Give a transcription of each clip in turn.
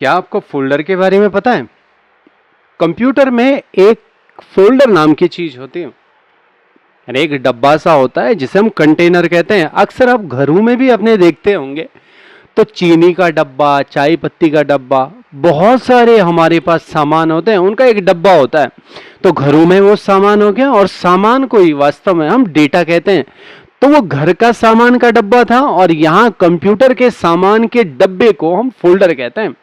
क्या आपको फोल्डर के बारे में पता है? कंप्यूटर में एक फोल्डर नाम की चीज होती है, यानी एक डब्बा सा होता है जिसे हम कंटेनर कहते हैं। अक्सर आप घरों में भी अपने देखते होंगे, तो चीनी का डब्बा, चाय पत्ती का डब्बा, बहुत सारे हमारे पास सामान होते हैं, उनका एक डब्बा होता है। तो घरों में वो सामान हो गया, और सामान को ही वास्तव में हम डेटा कहते हैं। तो वो घर का सामान का डब्बा था, और यहाँ कंप्यूटर के सामान के डब्बे को हम फोल्डर कहते हैं।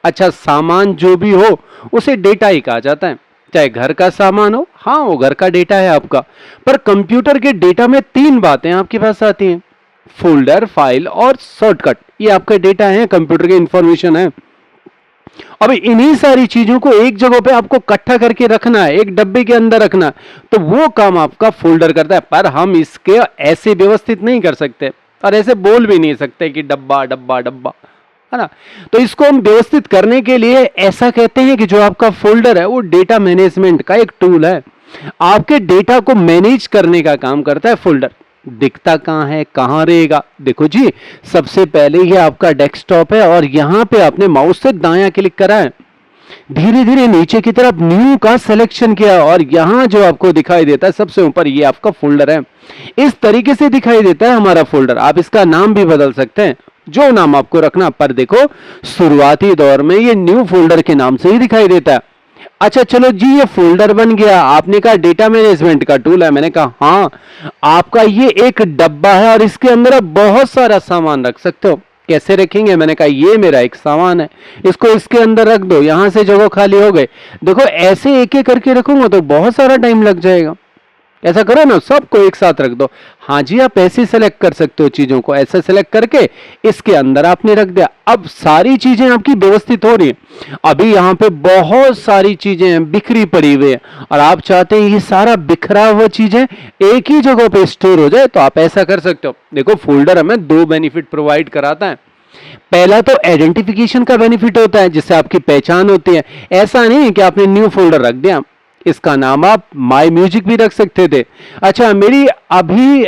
अच्छा, सामान जो भी हो उसे डेटा ही कहा जाता है, चाहे घर का सामान हो, हाँ वो घर का डेटा है आपका। पर कंप्यूटर के डेटा में तीन बातें आपके पास आती हैं: फोल्डर, फाइल और शॉर्टकट। ये आपका डेटा है, कंप्यूटर की इंफॉर्मेशन है। अब इन्हीं सारी चीजों को एक जगह पे आपको इकट्ठा करके रखना है, एक डब्बे के अंदर रखना है, तो वो काम आपका फोल्डर करता है। पर हम इसके ऐसे व्यवस्थित नहीं कर सकते, और ऐसे बोल भी नहीं सकते कि डब्बा डब्बा डब्बा, है ना। तो इसको हम व्यवस्थित करने के लिए ऐसा कहते हैं कि जो आपका फोल्डर है वो डेटा मैनेजमेंट का एक टूल है। आपके डेटा को मैनेज करने का काम करता है फोल्डर। दिखता कहां है, कहां रहेगा? देखो जी, सबसे पहले ये आपका डेस्कटॉप है, और यहां पे आपने माउस से दायां क्लिक करा है, धीरे धीरे नीचे की तरफ न्यू का सिलेक्शन किया, और यहां जो आपको दिखाई देता है सबसे ऊपर, ये आपका फोल्डर है। इस तरीके से दिखाई देता है हमारा फोल्डर। आप इसका नाम भी बदल सकते हैं, जो नाम आपको रखना। पर देखो, शुरुआती दौर में ये न्यू फोल्डर के नाम से ही दिखाई देता है। अच्छा चलो जी, ये फोल्डर बन गया। आपने कहा डेटा मैनेजमेंट का टूल है, मैंने कहा हाँ, आपका ये एक डब्बा है, और इसके अंदर आप बहुत सारा सामान रख सकते हो। कैसे रखेंगे? मैंने कहा ये मेरा एक सामान है, इसको इसके अंदर रख दो, यहां से जगह खाली हो गई। देखो, ऐसे एक एक करके रखूंगा तो बहुत सारा टाइम लग जाएगा। ऐसा करो ना, सबको एक साथ रख दो। हाँ जी, आप ऐसे सेलेक्ट कर सकते हो चीजों को, ऐसे सेलेक्ट करके इसके अंदर आपने रख दिया। अब सारी चीजें आपकी व्यवस्थित हो रही है। अभी यहाँ पे बहुत सारी चीजें बिखरी पड़ी हुई है, और आप चाहते हैं ये सारा बिखरा हुआ चीजें एक ही जगह पे स्टोर हो जाए, तो आप ऐसा कर सकते हो। देखो, फोल्डर हमें दो बेनिफिट प्रोवाइड कराता है। पहला तो आइडेंटिफिकेशन का बेनिफिट होता है, जिससे आपकी पहचान होती है। ऐसा नहीं कि आपने न्यू फोल्डर रख दिया, इसका नाम आप माई म्यूजिक भी रख सकते थे। अच्छा, मेरी अभी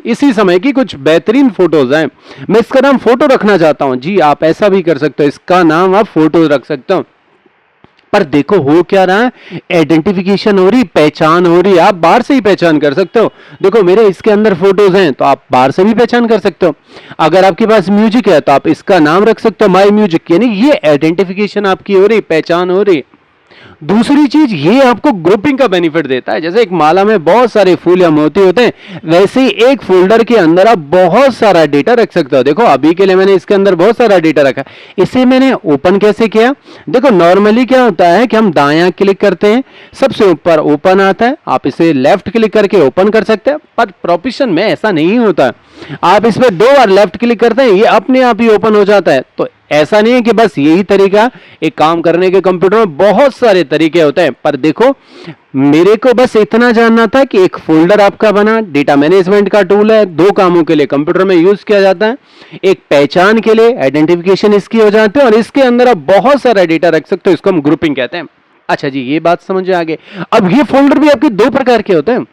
इसी समय की कुछ बेहतरीन फोटोज हैं, मैं इसका नाम फोटो रखना चाहता हूं। जी, आप ऐसा भी कर सकते हो, इसका नाम आप फोटो रख सकते हो। पर देखो, हो क्या रहा है, आइडेंटिफिकेशन हो रही, पहचान हो रही। आप बाहर से ही पहचान कर सकते हो। देखो, मेरे इसके अंदर फोटोज हैं, तो आप बाहर से भी पहचान कर सकते हो। अगर आपके पास म्यूजिक है, तो आप इसका नाम रख सकते हो माई म्यूजिक, यानी ये आइडेंटिफिकेशन आपकी हो रही, पहचान हो रही। दूसरी चीज, ये आपको ग्रुपिंग का बेनिफिट देता है। जैसे एक माला में बहुत सारे फूल या मोती होते हैं, वैसे ही एक फोल्डर के अंदर आप बहुत सारा डेटा रख सकते हो। देखो, अभी के लिए मैंने इसके अंदर बहुत सारा डेटा रखा। इसे मैंने ओपन कैसे किया? देखो, नॉर्मली क्या होता है कि हम दायां क्लिक करते हैं, सबसे ऊपर ओपन आता है, आप इसे लेफ्ट क्लिक करके ओपन कर सकते हैं। पर प्रोफेशन में ऐसा नहीं होता। आप इसमें दो बार लेफ्ट क्लिक करते हैं, ये अपने आप ही ओपन हो जाता है। तो ऐसा नहीं है कि बस यही तरीका एक काम करने के, कंप्यूटर में बहुत सारे तरीके होते हैं। पर देखो, मेरे को बस इतना जानना था कि एक फोल्डर आपका बना, डेटा मैनेजमेंट का टूल है, दो कामों के लिए कंप्यूटर में यूज किया जाता है। एक पहचान के लिए, आइडेंटिफिकेशन इसकी हो जाती है, और इसके अंदर आप बहुत सारा डेटा रख सकते हो, इसको हम ग्रुपिंग कहते हैं। अच्छा जी, ये बात समझ आ गई। अब ये फोल्डर भी आपके दो प्रकार के होते हैं।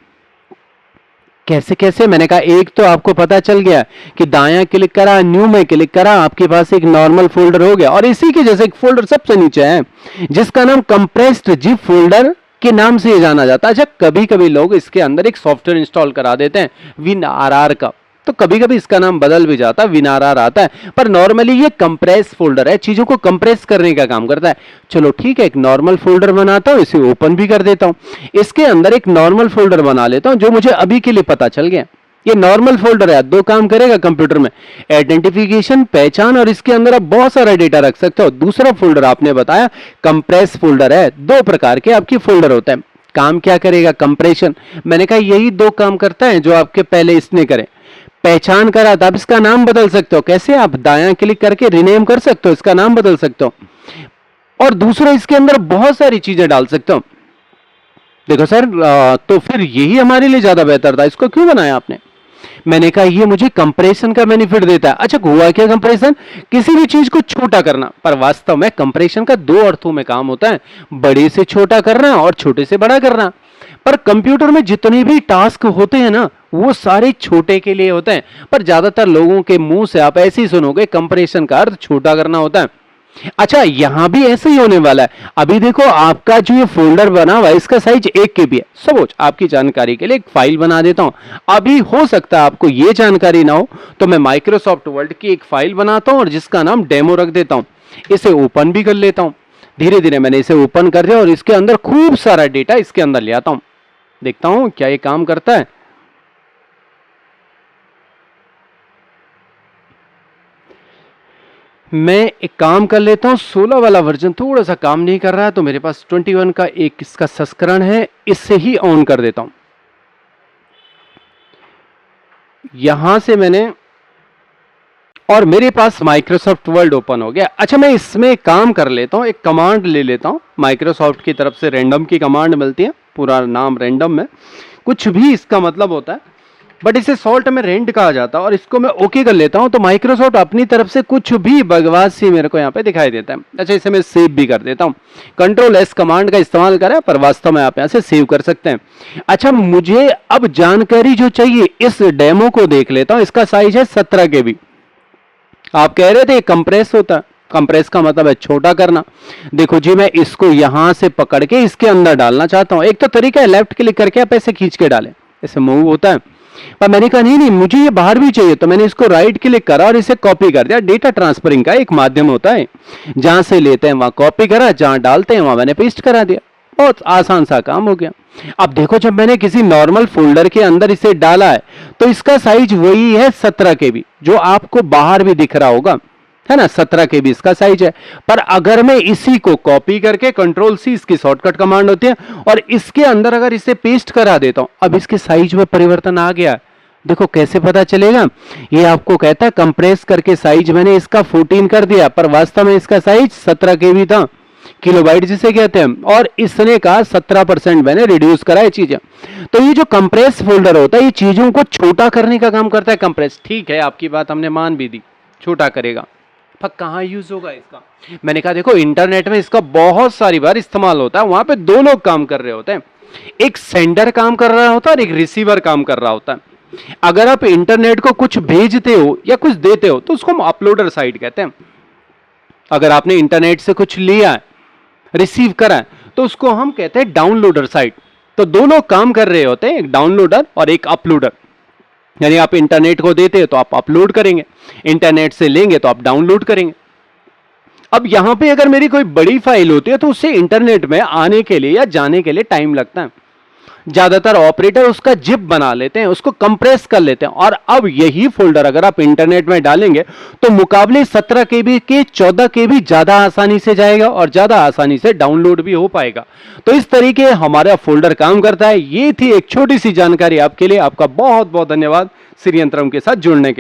कैसे कैसे? मैंने कहा, एक तो आपको पता चल गया कि दायां क्लिक करा, न्यू में क्लिक करा, आपके पास एक नॉर्मल फोल्डर हो गया। और इसी के जैसे एक फोल्डर सबसे नीचे है, जिसका नाम कंप्रेस्ड जिप फोल्डर के नाम से जाना जाता है। अच्छा, कभी कभी लोग इसके अंदर एक सॉफ्टवेयर इंस्टॉल करा देते हैं, WinRR का, तो कभी कभी इसका नाम बदल भी जाता है, WinRR आता है। पर नॉर्मली ये कंप्रेस फोल्डर है, चीजों को कंप्रेस करने का काम करता है। चलो ठीक है, एक नॉर्मल फोल्डर बनाता हूं, इसे ओपन भी कर देता हूं। इसके अंदर एक नॉर्मल फोल्डर बना लेता हूं, जो मुझे अभी के लिए पता चल गया। ये नॉर्मल फोल्डर है, दो काम करेगा कंप्यूटर में, आइडेंटिफिकेशन, पहचान, और इसके अंदर आप बहुत सारा डेटा रख सकते हो। दूसरा फोल्डर आपने बताया कंप्रेस फोल्डर है। दो प्रकार के आपके फोल्डर होते हैं। काम क्या करेगा? कंप्रेशन। मैंने कहा यही दो काम करता है जो आपके पहले इसने करे। पहचान करा, तो आप इसका नाम बदल सकते हो। कैसे? आप दायां क्लिक करके रिनेम कर सकते हो, इसका नाम बदल सकते हो। और दूसरा, इसके अंदर बहुत सारी चीजें डाल सकते हो। देखो सर, तो फिर यही हमारे लिए ज्यादा बेहतर था, इसको क्यों बनाया आपने? मैंने कहा ये मुझे कंप्रेशन का बेनिफिट देता है। अच्छा, हुआ क्या कंप्रेशन? किसी भी चीज को छोटा करना। पर वास्तव में कंप्रेशन का दो अर्थों में काम होता है, बड़े से छोटा करना और छोटे से बड़ा करना। पर कंप्यूटर में जितने भी टास्क होते हैं ना, वो सारे छोटे के लिए होते हैं। पर ज्यादातर लोगों के मुंह से आप ऐसे ही सुनोगे कंप्रेशन का अर्थ छोटा करना होता है। अच्छा, यहां भी ऐसे ही होने वाला है। अभी देखो, आपका जो ये फोल्डर बना हुआ है इसका साइज 1 KB है। सपोज आपकी जानकारी के लिए एक फाइल बना देता हूं। अभी हो सकता है आपको ये जानकारी ना हो, तो मैं माइक्रोसॉफ्ट वर्ड की एक फाइल बनाता हूं और जिसका नाम डेमो रख देता हूं। इसे ओपन भी कर लेता हूं। धीरे धीरे मैंने इसे ओपन कर दिया और इसके अंदर खूब सारा डेटा इसके अंदर ले आता हूं। देखता हूं क्या ये काम करता है। मैं एक काम कर लेता हूं, 16 वाला वर्जन थोड़ा सा काम नहीं कर रहा है, तो मेरे पास 21 का एक इसका संस्करण है, इससे ही ऑन कर देता हूं। यहां से मैंने, और मेरे पास माइक्रोसॉफ्ट वर्ड ओपन हो गया। अच्छा, मैं इसमें काम कर लेता हूं, एक कमांड ले लेता हूं। माइक्रोसॉफ्ट की तरफ से रैंडम की कमांड मिलती है, पूरा नाम रैंडम में, कुछ भी इसका मतलब होता है, बट इसे सॉल्ट में रेंड कहा जाता है। और इसको मैं ओके कर लेता हूं, तो माइक्रोसॉफ्ट अपनी तरफ से कुछ भी बकवास सी मेरे को यहाँ पे दिखाई देता है। अच्छा, इसे मैं सेव भी कर देता हूं। Ctrl+S कमांड का इस्तेमाल करें, पर वास्तव में आप यहाँ से सेव कर सकते हैं। अच्छा, मुझे अब जानकारी जो चाहिए, इस डेमो को देख लेता हूं। इसका साइज है 17 KB। आप कह रहे थे कंप्रेस होता है, कंप्रेस का मतलब है छोटा करना। देखो जी, मैं इसको यहां से पकड़ के इसके अंदर डालना चाहता हूं। एक तो तरीका है लेफ्ट क्लिक करके आप ऐसे खींच के डालें, ऐसे मूव होता है। पर मैंने कहा नहीं, मुझे ये बाहर भी चाहिए, तो मैंने इसको राइट क्लिक करा और इसे कॉपी कर दिया। डेटा ट्रांसफरिंग का एक माध्यम होता है, जहां से लेते हैं वहां कॉपी करा, जहां डालते हैं वहां मैंने पेस्ट करा दिया। बहुत आसान सा काम हो गया। अब देखो, जब मैंने किसी नॉर्मल फोल्डर के अंदर इसे डाला है, तो इसका साइज वही है 17 KB, जो आपको बाहर भी दिख रहा होगा, है ना। 17 KB इसका साइज है। पर अगर मैं इसी को कॉपी करके Ctrl+C, इसकी शॉर्टकट कमांड होती है, और इसके अंदर अगर इसे पेस्ट करा देता हूं, अब इसके साइज में परिवर्तन आ गया। देखो कैसे पता चलेगा, ये आपको कहता है कंप्रेस करके साइज मैंने इसका 14 कर दिया, पर वास्तव में इसका साइज 17 KB था, किलोबाइट जिसे कहते हैं। और इसने कहा 17% मैंने रिड्यूस करा है चीजें। तो ये जो कंप्रेस फोल्डर होता है, ये चीजों को छोटा करने का काम करता है। कंप्रेस, ठीक है, आपकी बात हमने मान भी दी, छोटा करेगा। पर कहाँ यूज होगा इसका? मैंने कहा देखो, इंटरनेट में इसका बहुत सारी बार इस्तेमाल होता है। वहां पे दो लोग काम कर रहे होते हैं, एक सेंडर काम कर रहा होता है और एक रिसीवर काम कर रहा होता है। अगर आप इंटरनेट को कुछ भेजते हो या कुछ देते हो, तो उसको हम अपलोडर साइड कहते हैं। अगर आपने इंटरनेट से कुछ लिया है, रिसीव करा है, तो उसको हम कहते हैं डाउनलोडर साइड। तो दो लोग काम कर रहे होते हैं, एक डाउनलोडर और एक अपलोडर। यानी आप इंटरनेट को देते हो तो आप अपलोड करेंगे, इंटरनेट से लेंगे तो आप डाउनलोड करेंगे। अब यहां पे अगर मेरी कोई बड़ी फाइल होती है, तो उससे इंटरनेट में आने के लिए या जाने के लिए टाइम लगता है। ज्यादातर ऑपरेटर उसका जिप बना लेते हैं, उसको कंप्रेस कर लेते हैं। और अब यही फोल्डर अगर आप इंटरनेट में डालेंगे, तो मुकाबले 17 KB के 14 KB ज्यादा आसानी से जाएगा और ज्यादा आसानी से डाउनलोड भी हो पाएगा। तो इस तरीके हमारा फोल्डर काम करता है। ये थी एक छोटी सी जानकारी आपके लिए। आपका बहुत बहुत धन्यवाद श्री यंत्रम के साथ जुड़ने के लिए।